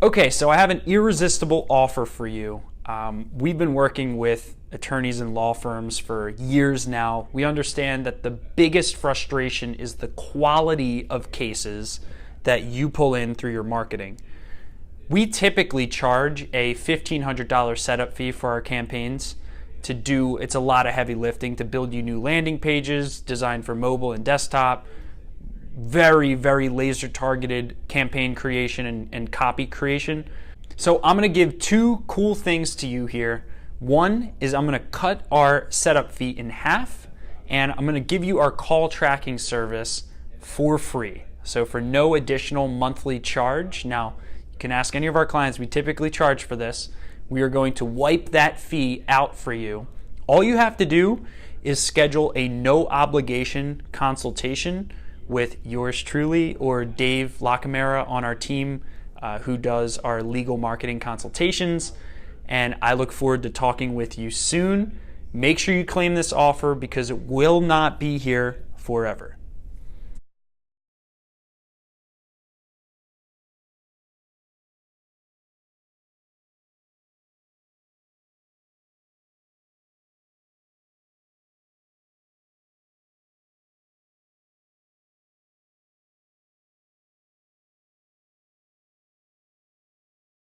Okay, so I have an irresistible offer for you. We've been working with attorneys and law firms for years now. We understand that the biggest frustration is the quality of cases that you pull in through your marketing. We typically charge a $1,500 setup fee for our campaigns it's a lot of heavy lifting to build you new landing pages designed for mobile and desktop, very, very laser targeted campaign creation and copy creation. So I'm going to give two cool things to you here. One is I'm going to cut our setup fee in half, and I'm going to give you our call tracking service for free. So for no additional monthly charge. Now, you can ask any of our clients, we typically charge for this. We are going to wipe that fee out for you. All you have to do is schedule a no obligation consultation with yours truly or Dave Lacamera on our team who does our legal marketing consultations. And I look forward to talking with you soon. Make sure you claim this offer because it will not be here forever.